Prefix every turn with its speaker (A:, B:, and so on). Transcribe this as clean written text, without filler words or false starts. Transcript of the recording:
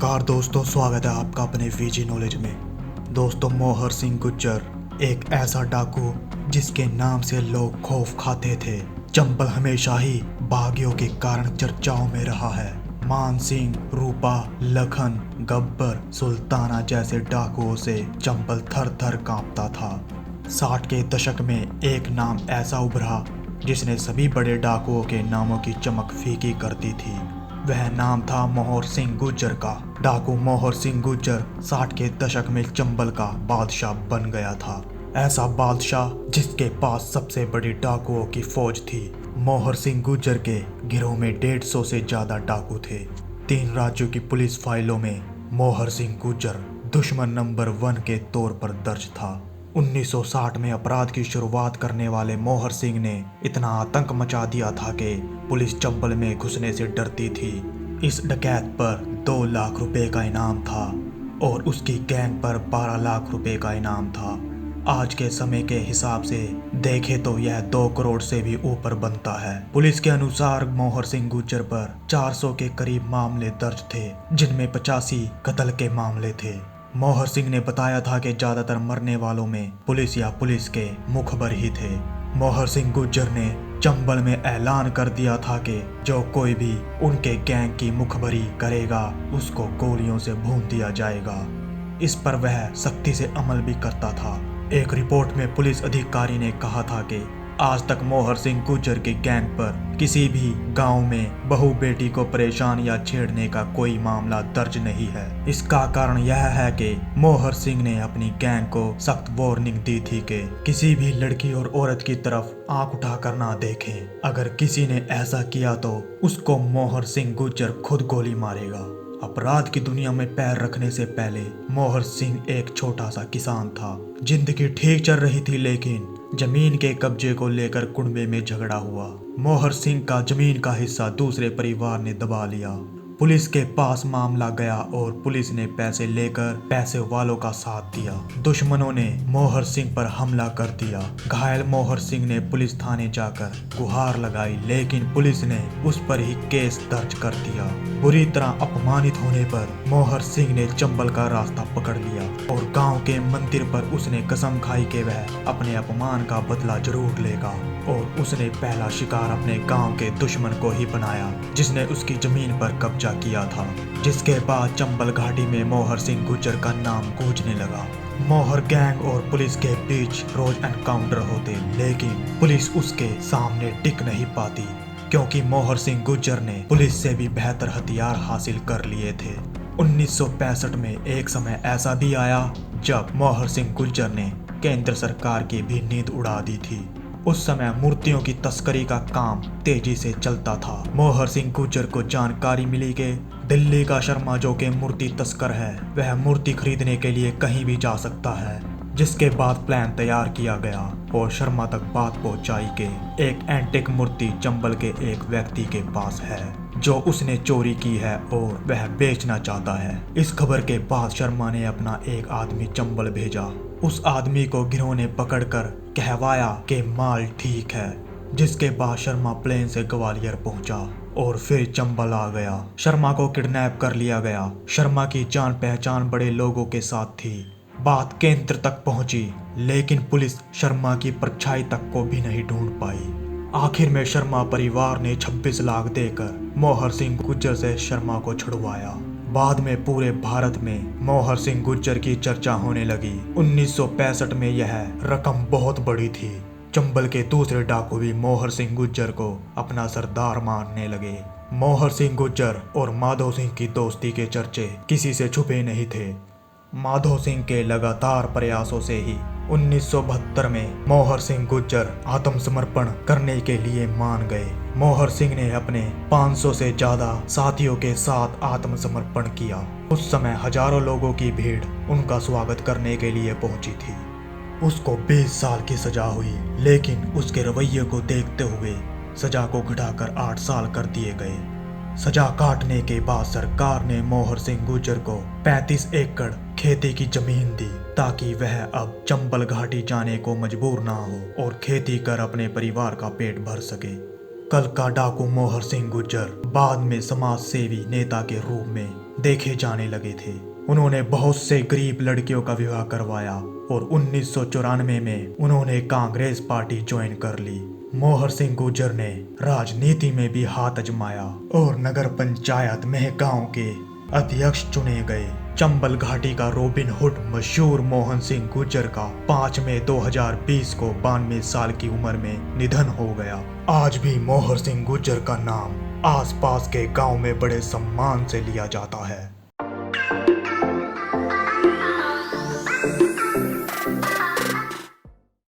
A: नमस्कार दोस्तों, स्वागत है आपका अपने वीजी नॉलेज में। दोस्तों, मोहर सिंह गुर्जर एक ऐसा डाकू जिसके नाम से लोग खौफ खाते थे। चंबल हमेशा ही बागियों के कारण चर्चाओं में रहा है। मान सिंह, रूपा, लखन, गब्बर, सुल्ताना जैसे डाकुओं से चंबल थर थर कांपता था। 60 के दशक में एक नाम ऐसा उभरा जिसने सभी बड़े डाकुओं के नामों की चमक फीकी कर दी थी। वह नाम था मोहर सिंह गुर्जर का। डाकू मोहर सिंह गुर्जर 60 के दशक में चंबल का बादशाह बन गया था। ऐसा बादशाह जिसके पास सबसे बड़ी डाकुओं की फौज थी। मोहर सिंह गुर्जर के गिरोह में 150 से ज्यादा डाकू थे। 3 राज्यों की पुलिस फाइलों में मोहर सिंह गुर्जर दुश्मन नंबर 1 के तौर पर दर्ज था। 1960 में अपराध की शुरुआत करने वाले मोहर सिंह ने इतना आतंक मचा दिया था कि पुलिस चंबल में घुसने से डरती थी। इस डकैत पर 2 लाख रुपए का इनाम था और उसकी गैंग पर 12 लाख रुपए का इनाम था। आज के समय के हिसाब से देखे तो यह 2 करोड़ से भी ऊपर बनता है। पुलिस के अनुसार मोहर सिंह गुर्जर पर 400 के करीब मामले दर्ज थे, जिनमें 85 कत्ल के मामले थे। मोहर सिंह ने बताया था कि ज्यादातर मरने वालों में पुलिस या पुलिस के मुखबर ही थे। मोहर सिंह गुर्जर ने चंबल में ऐलान कर दिया था कि जो कोई भी उनके गैंग की मुखबरी करेगा उसको गोलियों से भून दिया जाएगा। इस पर वह सख्ती से अमल भी करता था। एक रिपोर्ट में पुलिस अधिकारी ने कहा था कि आज तक मोहर सिंह गुर्जर के गैंग पर किसी भी गांव में बहू बेटी को परेशान या छेड़ने का कोई मामला दर्ज नहीं है। इसका कारण यह है कि मोहर सिंह ने अपनी गैंग को सख्त वार्निंग दी थी कि किसी भी लड़की और औरत की तरफ आंख उठाकर ना देखें। अगर किसी ने ऐसा किया तो उसको मोहर सिंह गुर्जर खुद गोली मारेगा। अपराध की दुनिया में पैर रखने से पहले मोहर सिंह एक छोटा सा किसान था। जिंदगी ठीक चल रही थी, लेकिन जमीन के कब्जे को लेकर कुनबे में झगड़ा हुआ। मोहर सिंह का जमीन का हिस्सा दूसरे परिवार ने दबा लिया। पुलिस के पास मामला गया और पुलिस ने पैसे लेकर पैसे वालों का साथ दिया। दुश्मनों ने मोहर सिंह पर हमला कर दिया। घायल मोहर सिंह ने पुलिस थाने जाकर गुहार लगाई, लेकिन पुलिस ने उस पर ही केस दर्ज कर दिया। बुरी तरह अपमानित होने पर मोहर सिंह ने चंबल का रास्ता पकड़ लिया और गांव के मंदिर पर उसने कसम खाई कि वह अपने अपमान का बदला जरूर लेगा। और उसने पहला शिकार अपने गांव के दुश्मन को ही बनाया जिसने उसकी जमीन पर कब्जा किया था। जिसके बाद चंबल घाटी में मोहर सिंह गुर्जर का नाम गूंजने लगा। मोहर गैंग और पुलिस के बीच रोज एनकाउंटर होते, लेकिन पुलिस उसके सामने टिक नहीं पाती, क्योंकि मोहर सिंह गुर्जर ने पुलिस से भी बेहतर हथियार हासिल कर लिए थे। 1965 में एक समय ऐसा भी आया जब मोहर सिंह गुर्जर ने केंद्र सरकार की भी नींद उड़ा दी थी। उस समय मूर्तियों की तस्करी का काम तेजी से चलता था। मोहर सिंह गुर्जर को जानकारी मिली कि दिल्ली का शर्मा, जो कि मूर्ति तस्कर है, वह मूर्ति खरीदने के लिए कहीं भी जा सकता है। जिसके बाद प्लान तैयार किया गया और शर्मा तक बात पहुंचाई कि एक एंटिक मूर्ति चंबल के एक व्यक्ति के पास है जो उसने चोरी की है और वह बेचना चाहता है। इस खबर के बाद शर्मा ने अपना एक आदमी चंबल भेजा। उस आदमी को गिरोह ने पकड़कर कहवाया कि माल ठीक है। जिसके बाद शर्मा प्लेन से ग्वालियर पहुंचा और फिर चंबल आ गया। शर्मा को किडनैप कर लिया गया। शर्मा की जान पहचान बड़े लोगों के साथ थी। बात केंद्र तक पहुंची, लेकिन पुलिस शर्मा की परछाई तक को भी नहीं ढूंढ पाई। आखिर में शर्मा परिवार ने 26 लाख देकर मोहर सिंह गुर्जर से शर्मा को छुड़वाया। बाद में पूरे भारत में मोहर सिंह गुर्जर की चर्चा होने लगी। 1965 में यह रकम बहुत बड़ी थी। चंबल के दूसरे डाकू भी मोहर सिंह गुर्जर को अपना सरदार मानने लगे। मोहर सिंह गुर्जर और माधो सिंह की दोस्ती के चर्चे किसी से छुपे नहीं थे। माधो सिंह के लगातार प्रयासों से ही 1972 में मोहर सिंह गुर्जर आत्मसमर्पण करने के लिए मान गए। मोहर सिंह ने अपने 500 से ज्यादा साथियों के साथ आत्मसमर्पण किया। उस समय हजारों लोगों की भीड़ उनका स्वागत करने के लिए पहुंची थी। उसको 20 साल की सजा हुई, लेकिन उसके रवैये को देखते हुए सजा को घटाकर 8 साल कर दिए गए। सजा काटने के बाद सरकार ने मोहर सिंह गुर्जर को 35 एकड़ खेती की जमीन दी ताकि वह अब चंबल घाटी जाने को मजबूर ना हो और खेती कर अपने परिवार का पेट भर सके। कल का डाकू मोहर सिंह गुर्जर बाद में समाज सेवी नेता के रूप में देखे जाने लगे थे। उन्होंने बहुत से गरीब लड़कियों का विवाह करवाया और 1994 में उन्होंने कांग्रेस पार्टी ज्वाइन कर ली। मोहर सिंह गुर्जर ने राजनीति में भी हाथ आजमाया और नगर पंचायत मेहगांव के अध्यक्ष चुने गए। चंबल घाटी का रॉबिन हुड मशहूर मोहन सिंह गुर्जर का 5 मई 2020 को 92 साल की उम्र में निधन हो गया। आज भी मोहर सिंह गुर्जर का नाम आसपास के गांव में बड़े सम्मान से लिया जाता है।